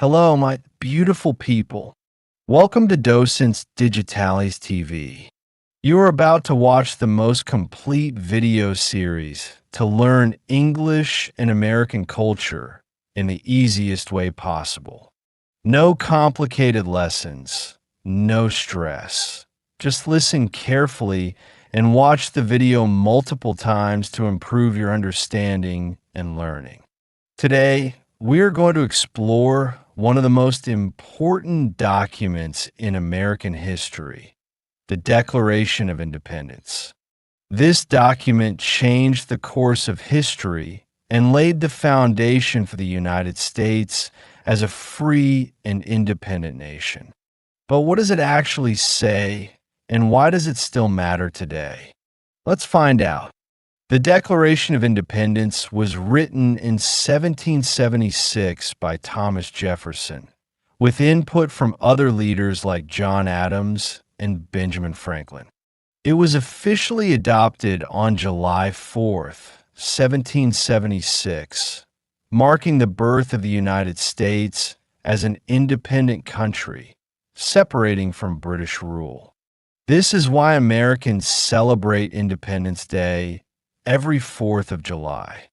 Hello, my beautiful people. Welcome to Docentes DigitalesTV. You are about to watch the most complete video series to learn English and American culture in the easiest way possible. No complicated lessons, no stress. Just listen carefully and watch the video multiple times to improve your understanding and learning. Today, we're going to explore one of the most important documents in American history, the Declaration of Independence. This document changed the course of history and laid the foundation for the United States as a free and independent nation. But what does it actually say, and why does it still matter today? Let's find out. The Declaration of Independence was written in 1776 by Thomas Jefferson, with input from other leaders like John Adams and Benjamin Franklin. It was officially adopted on July 4th, 1776, marking the birth of the United States as an independent country, separating from British rule. This is why Americans celebrate Independence Day every 4th of July.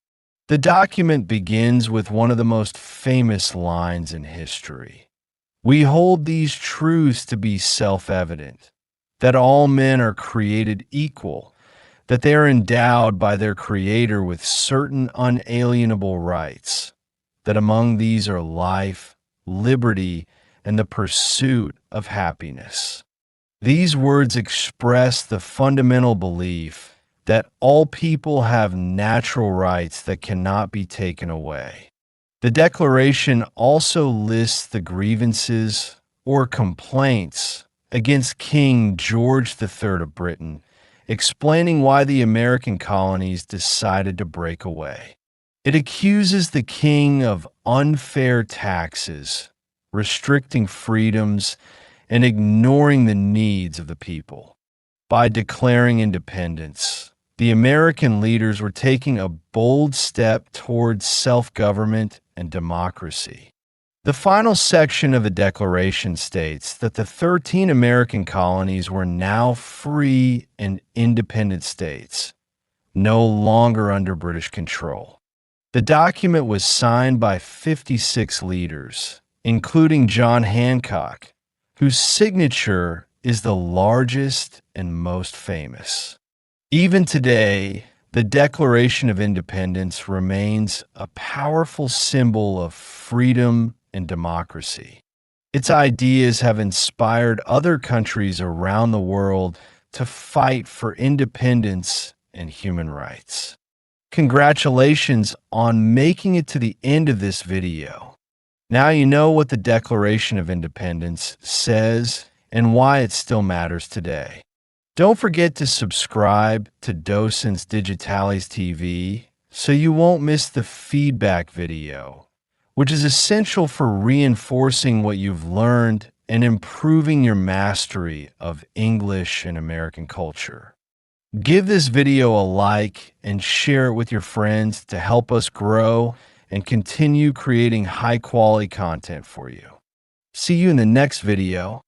The document begins with one of the most famous lines in history. We hold these truths to be self-evident, that all men are created equal, that they are endowed by their Creator with certain unalienable rights, that among these are life, liberty, and the pursuit of happiness. These words express the fundamental belief that all people have natural rights that cannot be taken away. The Declaration also lists the grievances or complaints against King George III of Britain, explaining why the American colonies decided to break away. It accuses the king of unfair taxes, restricting freedoms, and ignoring the needs of the people. By declaring independence, the American leaders were taking a bold step towards self-government and democracy. The final section of the Declaration states that the 13 American colonies were now free and independent states, no longer under British control. The document was signed by 56 leaders, including John Hancock, whose signature is the largest and most famous. Even today, the Declaration of Independence remains a powerful symbol of freedom and democracy. Its ideas have inspired other countries around the world to fight for independence and human rights. Congratulations on making it to the end of this video. Now you know what the Declaration of Independence says and why it still matters today. Don't forget to subscribe to Docentes DigitalesTV so you won't miss the feedback video, which is essential for reinforcing what you've learned and improving your mastery of English and American culture. Give this video a like and share it with your friends to help us grow and continue creating high-quality content for you. See you in the next video.